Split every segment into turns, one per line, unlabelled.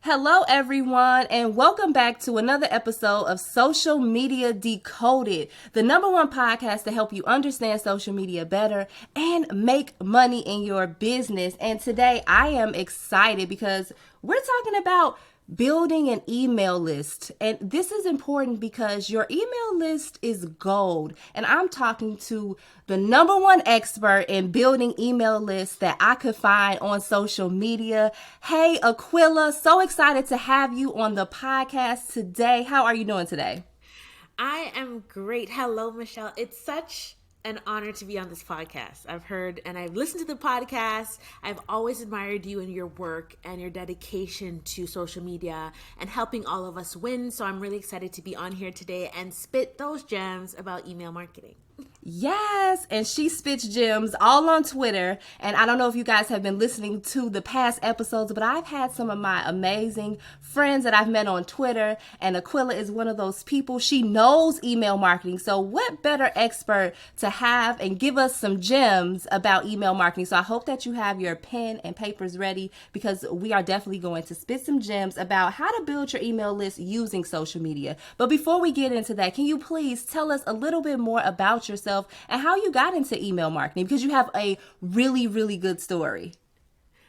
Hello, everyone, and welcome back to another episode of Social Media Decoded, the number one podcast to help you understand social media better and make money in your business. And today I am excited because we're talking about building an email list. And this is important because your email list is gold. And I'm talking to the number one expert in building email lists that I could find on social media. Hey, Aquila, so excited to have you on the podcast today. How are you doing today?
I am great. Hello, Michelle. It's such an honor to be on this podcast. I've heard and I've listened to the podcast. I've always admired you and your work and your dedication to social media and helping all of us win. So I'm really excited to be on here today and spit those gems about email marketing.
Yes, and she spits gems all on Twitter. And I don't know if you guys have been listening to the past episodes, but I've had some of my amazing friends that I've met on Twitter, and Aquila is one of those people. She knows email marketing. So what better expert to have and give us some gems about email marketing? So I hope that you have your pen and papers ready because we are definitely going to spit some gems about how to build your email list using social media. But before we get into that, can you please tell us a little bit more about yourself and how you got into email marketing, because you have a really, really good story.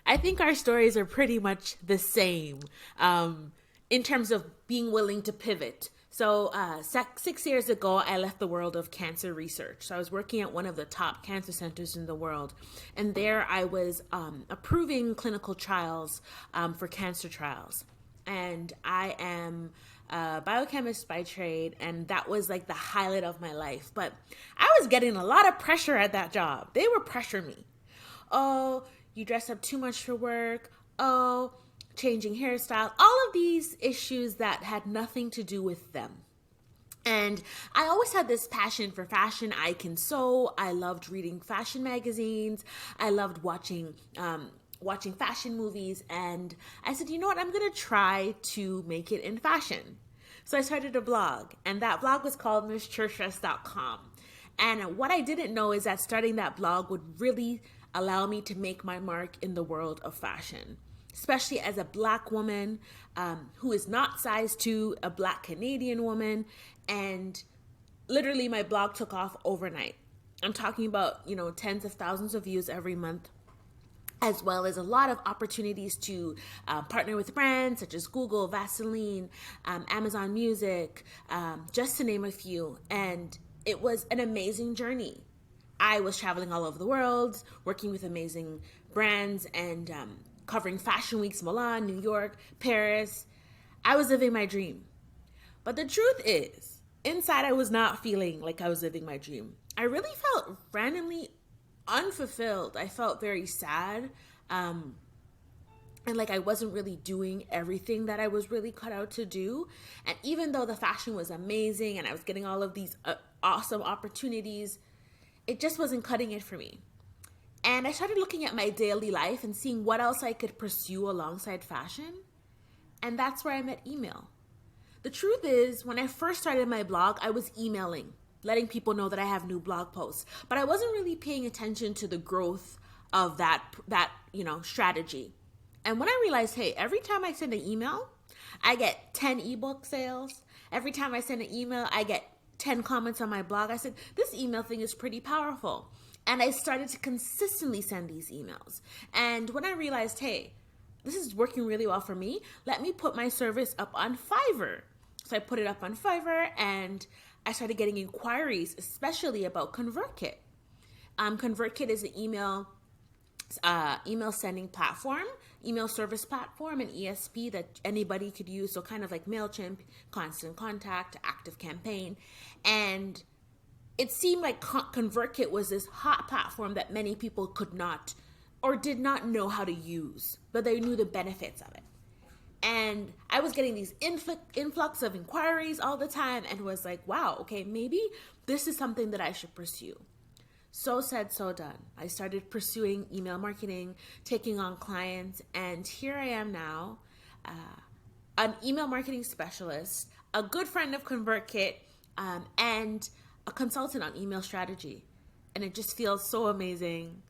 I think our stories are pretty much the same in terms of being willing to pivot. So, 6 years ago, I left the world of cancer research. So, I was working at one of the top cancer centers in the world. And there I was approving clinical trials for cancer trials. And I am a biochemist by trade, and that was like the highlight of my life. But I was getting a lot of pressure at that job. They were pressuring me. Oh, you dress up too much for work. Oh, changing hairstyle. All of these issues that had nothing to do with them. And I always had this passion for fashion. I can sew. I loved reading fashion magazines. I loved watching fashion movies. And I said, you know what? I'm going to try to make it in fashion. So I started a blog, and that blog was called MissChurchDress.com. And what I didn't know is that starting that blog would really allow me to make my mark in the world of fashion, especially as a Black woman who is not size 2, a Black Canadian woman. And literally my blog took off overnight. I'm talking about, tens of thousands of views every month, as well as a lot of opportunities to partner with brands such as Google, Vaseline, Amazon Music, just to name a few. And it was an amazing journey. I was traveling all over the world, working with amazing brands and covering fashion weeks, Milan, New York, Paris. I was living my dream. But the truth is, inside I was not feeling like I was living my dream. I really felt randomly unfulfilled. I felt very sad. And like I wasn't really doing everything that I was really cut out to do. And even though the fashion was amazing and I was getting all of these awesome opportunities, it just wasn't cutting it for me. And I started looking at my daily life and seeing what else I could pursue alongside fashion. And that's where I met email. The truth is, when I first started my blog, I was emailing, letting people know that I have new blog posts. But I wasn't really paying attention to the growth of that strategy. And when I realized, hey, every time I send an email, I get 10 ebook sales. Every time I send an email, I get 10 comments on my blog. I said, this email thing is pretty powerful. And I started to consistently send these emails. And when I realized, hey, this is working really well for me, let me put my service up on Fiverr. So I put it up on Fiverr, and I started getting inquiries, especially about ConvertKit. ConvertKit is an email sending platform, email service platform, and ESP that anybody could use. So kind of like MailChimp, Constant Contact, ActiveCampaign. And it seemed like ConvertKit was this hot platform that many people could not or did not know how to use, but they knew the benefits of it. And I was getting these influx of inquiries all the time and was like, wow, okay, maybe this is something that I should pursue. So said, so done. I started pursuing email marketing, taking on clients, and here I am now, an email marketing specialist, a good friend of ConvertKit, and a consultant on email strategy. And it just feels so amazing.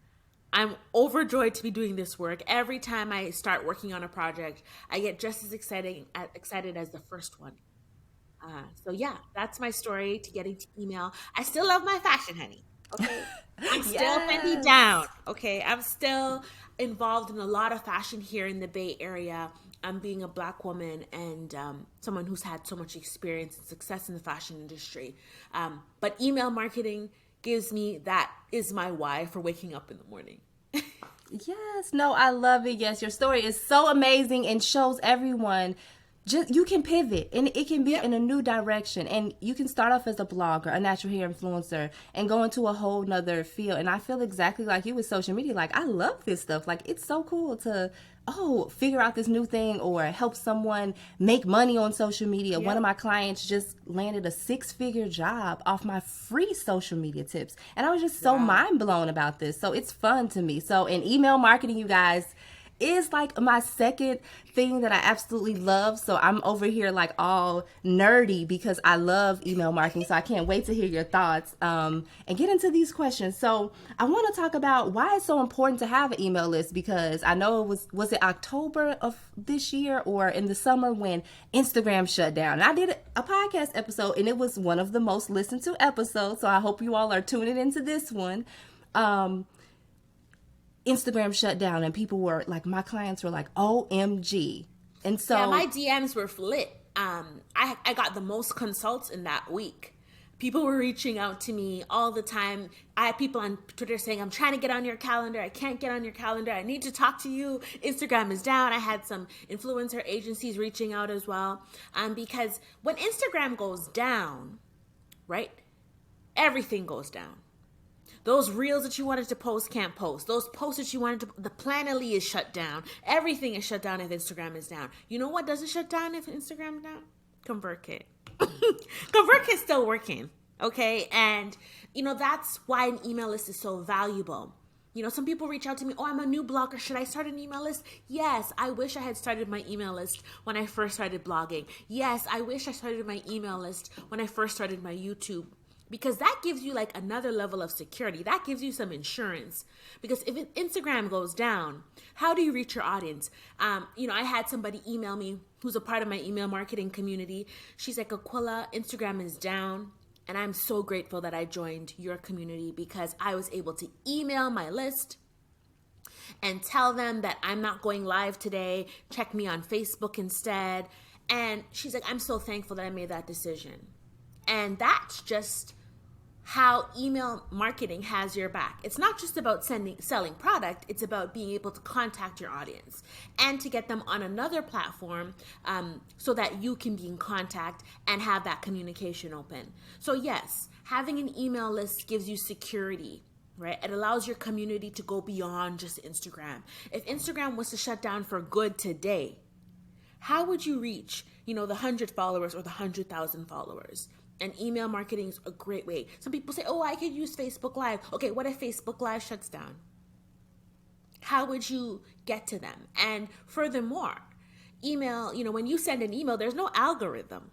I'm overjoyed to be doing this work. Every time I start working on a project, I get just as excited as the first one. So yeah, that's my story to getting to email. I still love my fashion, honey. Okay. I'm still Fendi down.
Yes.
Okay. I'm still involved in a lot of fashion here in the Bay Area. I'm being a Black woman and someone who's had so much experience and success in the fashion industry. But email marketing gives me, that is my why for waking up in the morning.
Yes, no, I love it. Yes, your story is so amazing and shows everyone just you can pivot and it can be
Yep.
in a new direction, and you can start off as a blogger, a natural hair influencer, and go into a whole nother field. And I feel exactly like you with social media. Like, I love this stuff. Like, it's so cool to figure out this new thing or help someone make money on social media. One of
Yep.
my clients just landed a 6-figure job off my free social media tips, and I was just so
Wow.
mind blown about this. So it's fun to me. So in email marketing, you guys, is like my second thing that I absolutely love. So I'm over here like all nerdy because I love email marketing. So I can't wait to hear your thoughts and get into these questions. So I want to talk about why it's so important to have an email list, because I know was it October of this year or in the summer when Instagram shut down. And I did a podcast episode and it was one of the most listened to episodes. So I hope you all are tuning into this one. Instagram shut down and people were like, my clients were like, OMG. And
Yeah,
so,
my DMs were lit. I got the most consults in that week. People were reaching out to me all the time. I had people on Twitter saying, I'm trying to get on your calendar. I can't get on your calendar. I need to talk to you. Instagram is down. I had some influencer agencies reaching out as well. Because when Instagram goes down, right, everything goes down. Those reels that you wanted to post can't post. Those posts that you wanted to, the Planoly is shut down. Everything is shut down if Instagram is down. You know what doesn't shut down if Instagram is down? ConvertKit. ConvertKit's still working, okay? And, that's why an email list is so valuable. Some people reach out to me, I'm a new blogger. Should I start an email list? Yes, I wish I had started my email list when I first started blogging. Yes, I wish I started my email list when I first started my YouTube, because that gives you like another level of security. That gives you some insurance. Because if Instagram goes down, how do you reach your audience? I had somebody email me who's a part of my email marketing community. She's like, Aquila, Instagram is down. And I'm so grateful that I joined your community because I was able to email my list and tell them that I'm not going live today. Check me on Facebook instead. And she's like, I'm so thankful that I made that decision. And that's just how email marketing has your back. It's not just about selling product. It's about being able to contact your audience and to get them on another platform so that you can be in contact and have that communication open. So yes, having an email list gives you security, right? It allows your community to go beyond just Instagram. If Instagram was to shut down for good today, how would you reach, the 100 followers or the 100,000 followers? And email marketing is a great way. Some people say, I could use Facebook Live. Okay, what if Facebook Live shuts down? How would you get to them? And furthermore, email, when you send an email, there's no algorithm.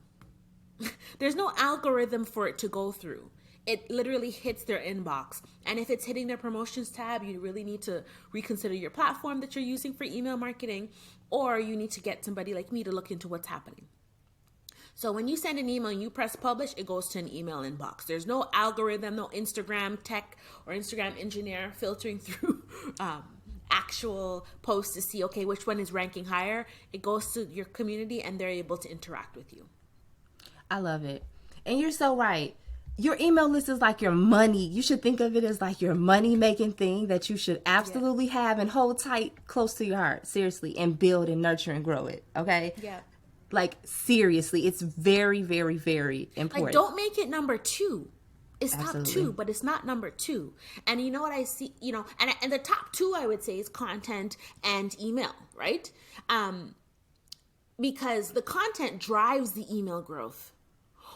There's no algorithm for it to go through. It literally hits their inbox. And if it's hitting their promotions tab, you really need to reconsider your platform that you're using for email marketing, or you need to get somebody like me to look into what's happening. So when you send an email and you press publish, it goes to an email inbox. There's no algorithm, no Instagram tech or Instagram engineer filtering through actual posts to see, okay, which one is ranking higher. It goes to your community and they're able to interact with you.
I love it. And you're so right. Your email list is like your money. You should think of it as like your money making thing that you should absolutely have and hold tight close to your heart, seriously, and build and nurture and grow it. Okay?
Yeah.
Like, seriously, it's very, very, very important.
Like, don't make it number 2. It's
Absolutely.
top 2, but it's not number 2. And you know what I see, and the top 2 I would say is content and email, right? Because the content drives the email growth.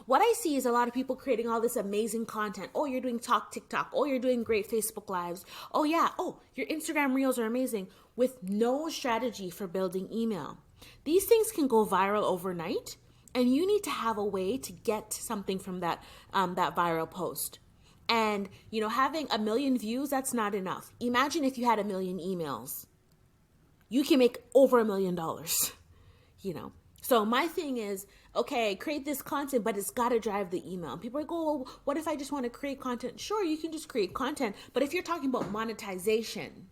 What I see is a lot of people creating all this amazing content. Oh, you're doing TikTok. Oh, you're doing great Facebook Lives. Oh, yeah. Oh, your Instagram Reels are amazing, with no strategy for building email. These things can go viral overnight, and you need to have a way to get something from that viral post. And, having 1 million views, that's not enough. Imagine if you had 1 million emails. You can make over $1 million, So my thing is, okay, create this content, but it's got to drive the email. People are like, oh, well, what if I just want to create content? Sure, you can just create content. But if you're talking about monetization,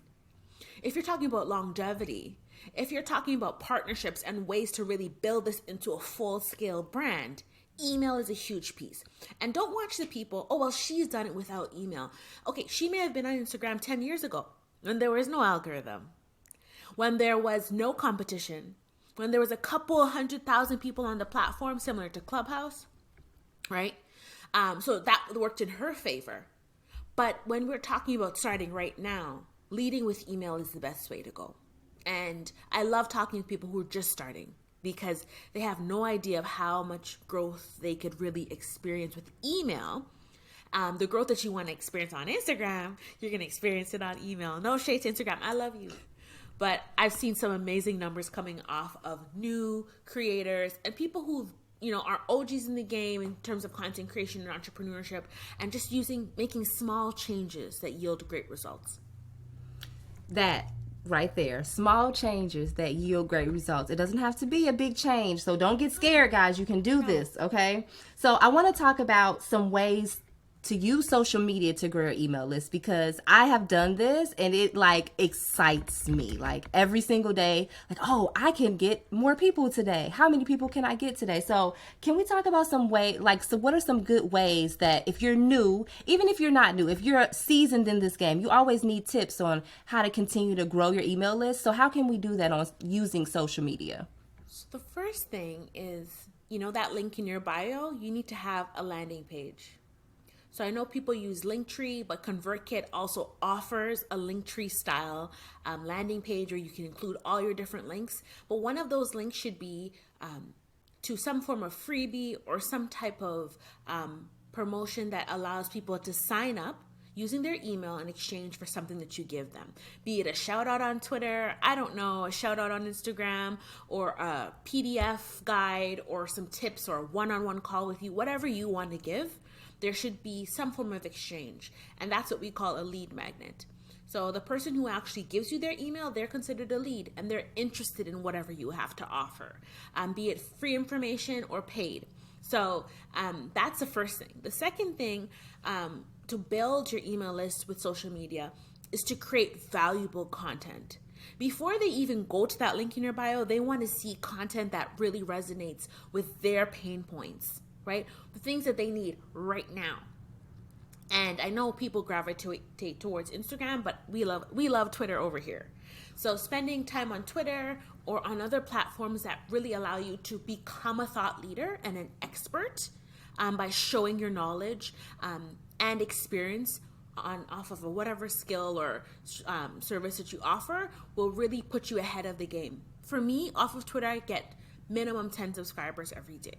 if you're talking about longevity, if you're talking about partnerships and ways to really build this into a full-scale brand, email is a huge piece. And don't watch the people, oh, well, she's done it without email. Okay, she may have been on Instagram 10 years ago when there was no algorithm, when there was no competition, when there was a couple 100,000 people on the platform, similar to Clubhouse, right? So that worked in her favor. But when we're talking about starting right now, leading with email is the best way to go. And I love talking to people who are just starting because they have no idea of how much growth they could really experience with email. The growth that you want to experience on Instagram, you're going to experience it on email. No shade to Instagram. I love you. But I've seen some amazing numbers coming off of new creators and people who, are OGs in the game in terms of content creation and entrepreneurship, and just making small changes that yield great results.
That right there, small changes that yield great results. It doesn't have to be a big change, so don't get scared, guys. You can do this, okay? So I want to talk about some ways to use social media to grow your email list, because I have done this and it excites me every single day. I can get more people today. How many people can I get today? So can we talk about some way, so what are some good ways that if you're new, even if you're not new, if you're seasoned in this game, you always need tips on how to continue to grow your email list. So how can we do that on using social media?
So the first thing is, that link in your bio, you need to have a landing page. So I know people use Linktree, but ConvertKit also offers a Linktree style landing page where you can include all your different links. But one of those links should be to some form of freebie or some type of promotion that allows people to sign up using their email in exchange for something that you give them. Be it a shout out on Twitter, a shout out on Instagram, or a PDF guide, or some tips, or a one-on-one call with you, whatever you want to give. There should be some form of exchange. And that's what we call a lead magnet. So the person who actually gives you their email, they're considered a lead, and they're interested in whatever you have to offer, be it free information or paid. So that's the first thing. The second thing to build your email list with social media is to create valuable content. Before they even go to that link in your bio, they want to see content that really resonates with their pain points, right? The things that they need right now. And I know people gravitate towards Instagram, but we love Twitter over here. So spending time on Twitter or on other platforms that really allow you to become a thought leader and an expert by showing your knowledge and experience off of whatever skill or service that you offer will really put you ahead of the game. For me, off of Twitter, I get minimum 10 subscribers every day.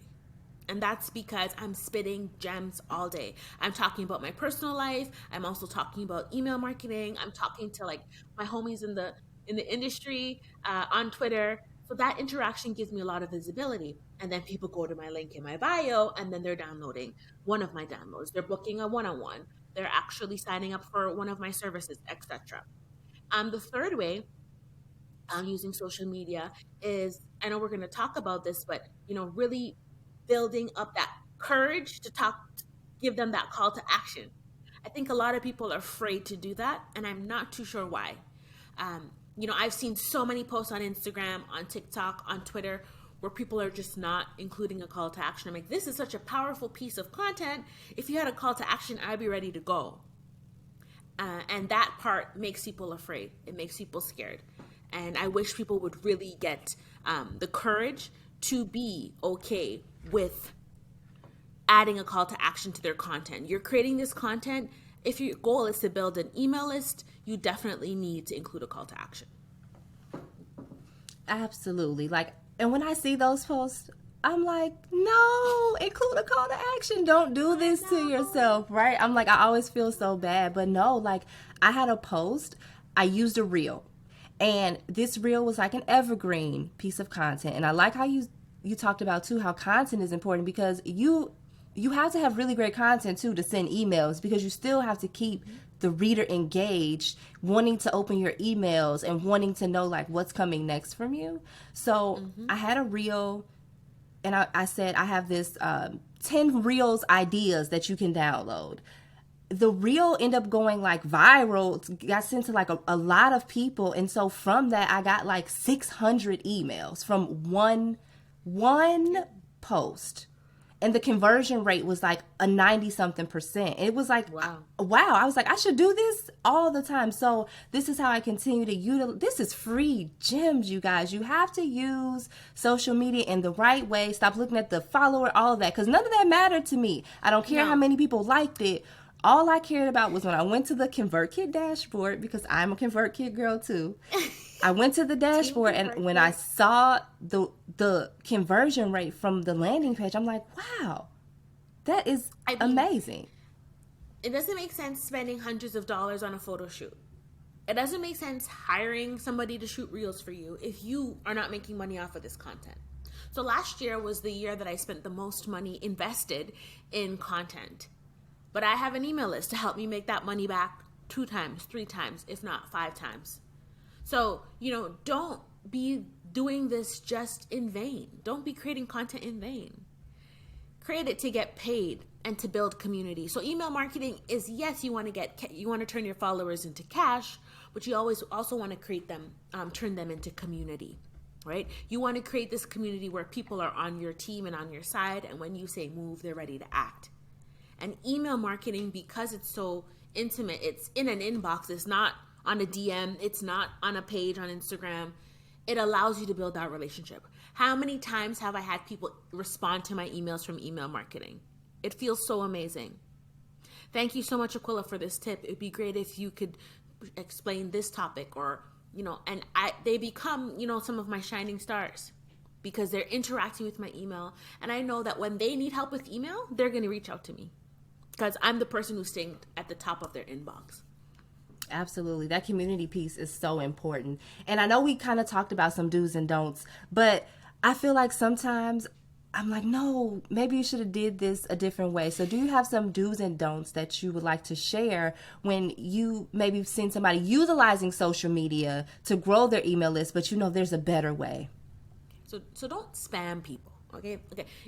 And that's because I'm spitting gems all day. I'm talking about my personal life. I'm also talking about email marketing. I'm talking to my homies in the industry on Twitter. So that interaction gives me a lot of visibility. And then people go to my link in my bio, and then they're downloading one of my downloads. They're booking a one-on-one. They're actually signing up for one of my services, etc. The third way using social media is, I know we're going to talk about this, but really building up that courage to give them that call to action. I think a lot of people are afraid to do that, and I'm not too sure why. I've seen so many posts on Instagram, on TikTok, on Twitter, where people are just not including a call to action. I'm like, this is such a powerful piece of content. If you had a call to action, I'd be ready to go. And that part makes people afraid. It makes people scared. And I wish people would really get the courage to be okay with adding a call to action to their content. You're creating this content. If your goal is to build an email list, you definitely need to include a call to action.
Absolutely. And when I see those posts, I'm like, no, include a call to action. Don't do this to yourself, right? I'm like, I always feel so bad. But no, I had a post, I used a reel. And this reel was like an evergreen piece of content. And I like how you talked about, too, how content is important, because you you have to have really great content too to send emails, because you still have to keep the reader engaged, wanting to open your emails and wanting to know like what's coming next from you. So I had a reel, and I said I have this 10 reels ideas that you can download. The reel ended up going like viral, got sent to like a lot of people, and so from that I got like 600 emails from one post, and the conversion rate was like a 90 something percent. It was like, wow. I was like, I should do this all the time. So this is how I continue to utilize. This is free gems, you guys. You have to use social media in the right way. Stop looking at the follower, all of that, because none of that mattered to me. I don't care how many people liked it. All I cared about was when I went to the ConvertKit dashboard, because I'm a ConvertKit girl too. I went to the dashboard, and when I saw the conversion rate from the landing page, I'm like, wow, that is amazing.
It doesn't make sense spending hundreds of dollars on a photo shoot. It doesn't make sense hiring somebody to shoot reels for you if you are not making money off of this content. So last year was the year that I spent the most money invested in content. But I have an email list to help me make that money back 2 times, 3 times, if not 5 times. So, don't be doing this just in vain. Don't be creating content in vain. Create it to get paid and to build community. So email marketing is, yes, you want to turn your followers into cash, but you always also want to create them, turn them into community, right? You want to create this community where people are on your team and on your side, and when you say move, they're ready to act. And email marketing, because it's so intimate, it's in an inbox, it's not on a DM, it's not on a page on Instagram. It allows you to build that relationship. How many times have I had people respond to my emails from email marketing? It feels so amazing. Thank you so much, Aquila, for this tip. It'd be great if you could explain this topic, or, and they become, some of my shining stars, because they're interacting with my email. And I know that when they need help with email, they're going to reach out to me, because I'm the person who's staying at the top of their inbox.
Absolutely. That community piece is so important. And I know we kind of talked about some do's and don'ts, but I feel like sometimes I'm like, no, maybe you should have did this a different way. So do you have some do's and don'ts that you would like to share when you maybe seen somebody utilizing social media to grow their email list, but there's a better way?
So don't spam people. Okay.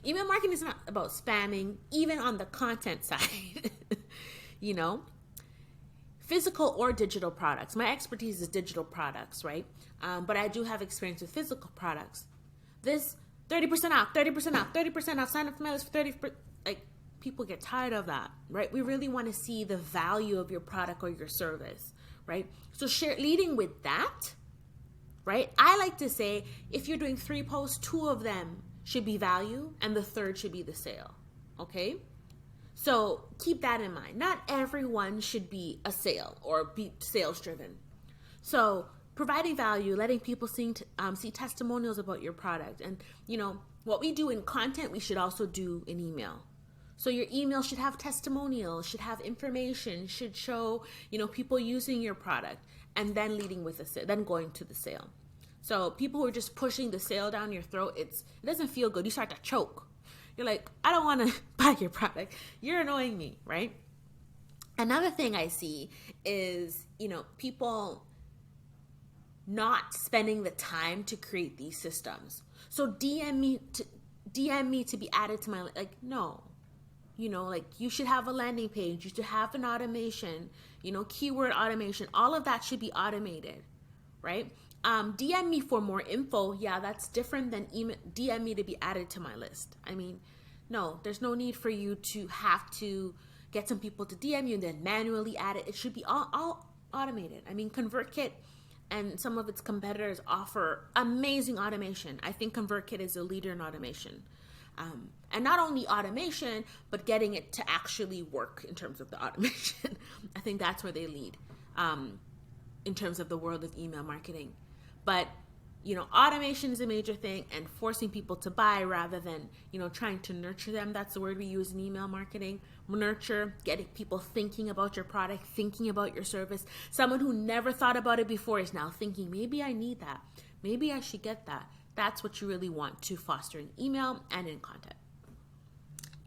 Email marketing is not about spamming, even on the content side. Physical or digital products. My expertise is digital products, right? But I do have experience with physical products. This 30% off, 30% off, 30% off, sign up for my list for 30%. Like, people get tired of that, right? We really want to see the value of your product or your service, right? So leading with that, right? I like to say, if you're doing 3 posts, 2 of them should be value and the 3rd should be the sale, okay? So keep that in mind. Not everyone should be a sale or be sales driven. So providing value, letting people see testimonials about your product. And, what we do in content, we should also do in email. So your email should have testimonials, should have information, should show, people using your product, and then leading with then going to the sale. So people who are just pushing the sale down your throat, it doesn't feel good. You start to choke. You're like, I don't want to buy your product. You're annoying me, right? Another thing I see is, people not spending the time to create these systems. So DM me to be added to my, no. You should have a landing page. You should have an automation, keyword automation. All of that should be automated, right? DM me for more info. Yeah, that's different than DM me to be added to my list. I mean, no, there's no need for you to have to get some people to DM you and then manually add it. It should be all automated. I mean, ConvertKit and some of its competitors offer amazing automation. I think ConvertKit is a leader in automation. And not only automation, but getting it to actually work in terms of the automation. I think that's where they lead in terms of the world of email marketing. But, automation is a major thing, and forcing people to buy rather than, trying to nurture them. That's the word we use in email marketing. Nurture, getting people thinking about your product, thinking about your service. Someone who never thought about it before is now thinking, maybe I need that. Maybe I should get that. That's what you really want to foster in email and in content.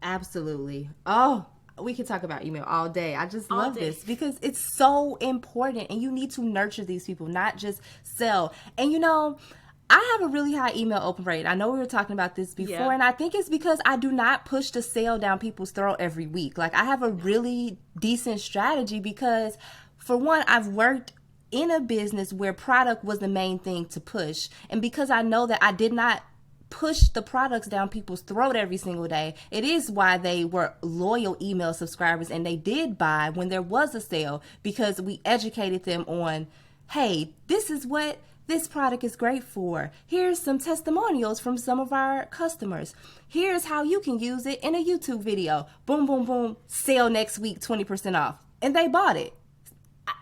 Absolutely. Oh, we can talk about email all day. I just
All
love
day.
this because it's so important and you need to nurture these people, not just sell. And I have a really high email open rate. I know we were talking about this before,
Yeah.
and I think it's because I do not push the sale down people's throat every week. Like, I have a really decent strategy because, for one, I've worked in a business where product was the main thing to push. And because I know that I did not push the products down people's throat every single day, it is why they were loyal email subscribers and they did buy when there was a sale, because we educated them on, hey, this is what this product is great for. Here's some testimonials from some of our customers. Here's how you can use it in a YouTube video. Boom, boom, boom. Sale next week, 20% off. And they bought it.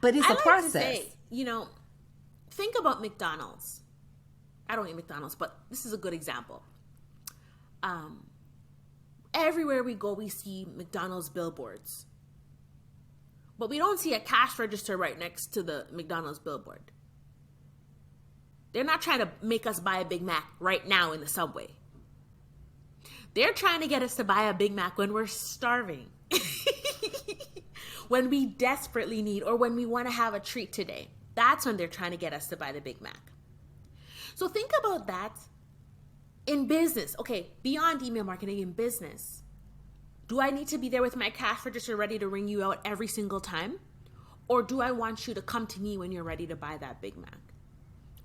But it's
I
a
like
process.
to say, think about McDonald's. I don't eat McDonald's, but this is a good example. Everywhere we go, we see McDonald's billboards. But we don't see a cash register right next to the McDonald's billboard. They're not trying to make us buy a Big Mac right now in the subway. They're trying to get us to buy a Big Mac when we're starving. When we desperately need, or when we want to have a treat today. That's when they're trying to get us to buy the Big Mac. So think about that in business. Okay, beyond email marketing, in business. Do I need to be there with my cash register ready to ring you out every single time? Or do I want you to come to me when you're ready to buy that Big Mac?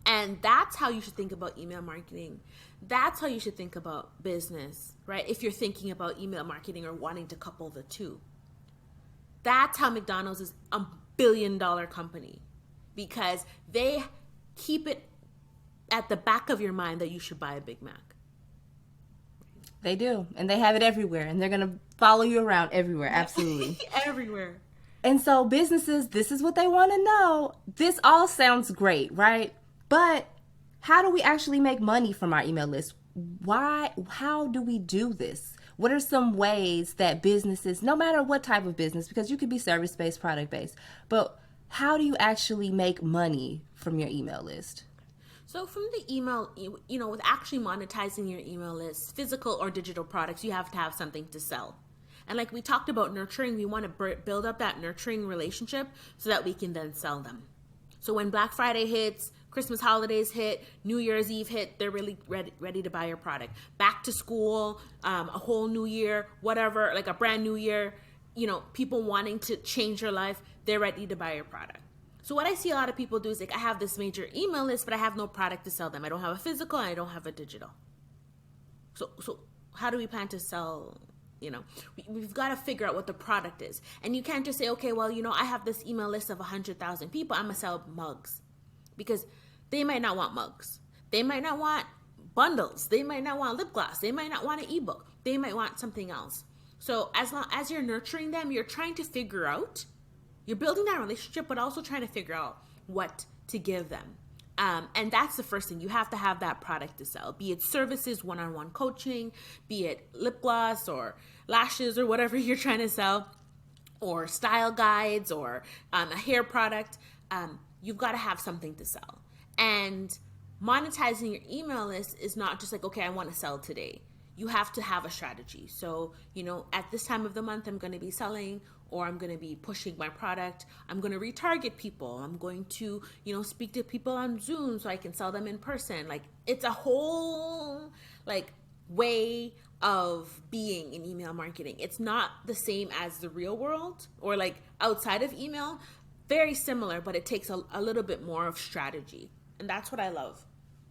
And that's how you should think about email marketing. That's how you should think about business, right? If you're thinking about email marketing or wanting to couple the two. That's how McDonald's is a billion-dollar company, because they keep it at the back of your mind that you should buy a Big Mac.
They do. And they have it everywhere. And they're going to follow you around everywhere. Absolutely.
Everywhere.
And so businesses, this is what they want to know. This all sounds great, right? But how do we actually make money from our email list? How do we do this? What are some ways that businesses, no matter what type of business, because you could be service-based, product-based, but how do you actually make money from your email list?
So from the email, with actually monetizing your email list, physical or digital products, you have to have something to sell. And like we talked about nurturing, we want to build up that nurturing relationship so that we can then sell them. So when Black Friday hits, Christmas holidays hit, New Year's Eve hit, they're really ready to buy your product. Back to school, a whole new year, whatever, like a brand new year, people wanting to change your life, they're ready to buy your product. So what I see a lot of people do is like, I have this major email list, but I have no product to sell them. I don't have a physical and I don't have a digital. So how do we plan to sell? We've got to figure out what the product is. And you can't just say, okay, well, I have this email list of 100,000 people. I'm going to sell mugs. Because they might not want mugs. They might not want bundles. They might not want lip gloss. They might not want an ebook. They might want something else. So as long as you're nurturing them, you're trying to figure out, you're building that relationship, but also trying to figure out what to give them. And that's the first thing. You have to have that product to sell, be it services, one-on-one coaching, be it lip gloss or lashes or whatever you're trying to sell, or style guides or a hair product. You've got to have something to sell. And monetizing your email list is not just like, okay, I want to sell today. You have to have a strategy. So, at this time of the month, I'm going to be selling, or I'm going to be pushing my product. I'm going to retarget people. I'm going to, speak to people on Zoom so I can sell them in person. Like, it's a whole, way of being in email marketing. It's not the same as the real world or outside of email. Very similar, but it takes a little bit more of strategy. And that's what I love.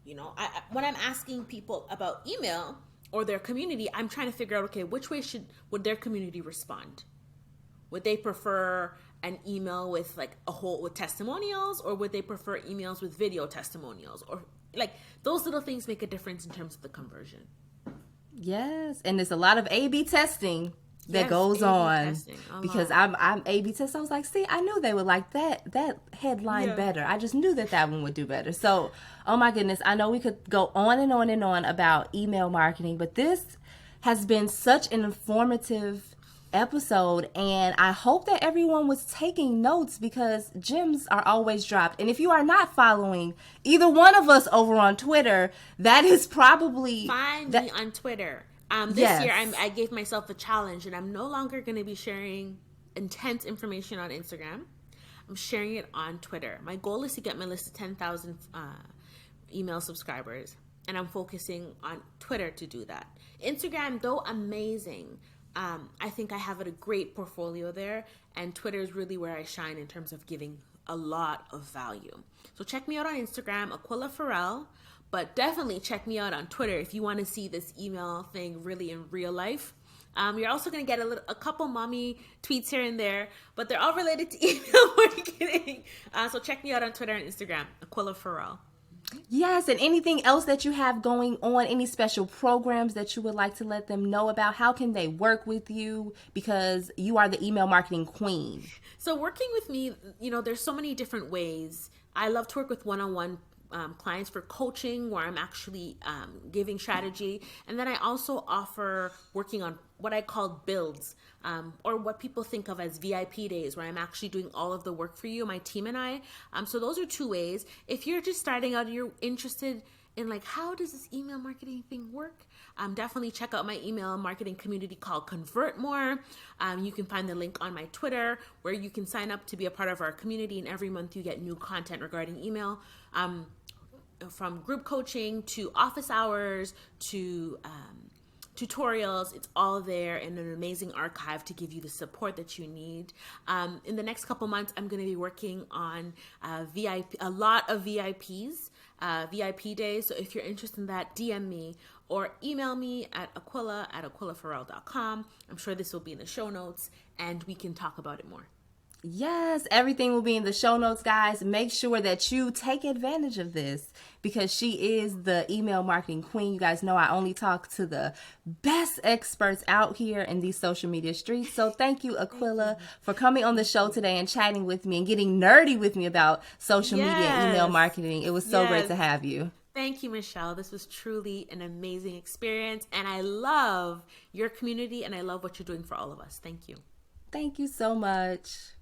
When I'm asking people about email or their community, I'm trying to figure out, okay, which way would their community respond? Would they prefer an email with with testimonials, or would they prefer emails with video testimonials? Or those little things make a difference in terms of the conversion.
Yes, and there's a lot of A/B testing that goes on, because I'm A/B test. I was like, see, I knew they would like that headline better. I just knew that one would do better. So, oh my goodness, I know we could go on and on and on about email marketing, but this has been such an informative episode, and I hope that everyone was taking notes, because gems are always dropped. And if you are not following either one of us over on Twitter, that is probably
me on Twitter This year,
Yes.
I gave myself a challenge, and I'm no longer going to be sharing intense information on Instagram. I'm sharing it on Twitter. My goal is to get my list to 10,000 email subscribers, and I'm focusing on Twitter to do that. Instagram, though amazing, I think I have a great portfolio there, and Twitter is really where I shine in terms of giving a lot of value. So check me out on Instagram, Aquila Farrell, but definitely check me out on Twitter if you want to see this email thing really in real life. You're also going to get a couple mommy tweets here and there, but they're all related to email marketing. So check me out on Twitter and Instagram, Aquila Farrell.
Yes, and anything else that you have going on, any special programs that you would like to let them know about, how can they work with you? Because you are the email marketing queen.
So working with me, there's so many different ways. I love to work with one-on-one clients for coaching where I'm actually giving strategy. And then I also offer working on what I call builds or what people think of as VIP days where I'm actually doing all of the work for you, my team and I. So those are two ways. If you're just starting out and you're interested in like, how does this email marketing thing work? Definitely check out my email marketing community called Convert More. You can find the link on my Twitter where you can sign up to be a part of our community. And every month you get new content regarding email. From group coaching to office hours to tutorials, it's all there in an amazing archive to give you the support that you need. In the next couple months, I'm going to be working on a lot of VIPs, VIP days. So if you're interested in that, DM me or email me at aquila@aquilafarrell.com. I'm sure this will be in the show notes and we can talk about it more.
Yes, everything will be in the show notes, guys. Make sure that you take advantage of this because she is the email marketing queen. You guys know I only talk to the best experts out here in these social media streets. So thank you, Aquila, for coming on the show today and chatting with me and getting nerdy with me about social media and email marketing. It was so great to have you.
Thank you, Michelle. This was truly an amazing experience. And I love your community and I love what you're doing for all of us. Thank you.
Thank you so much.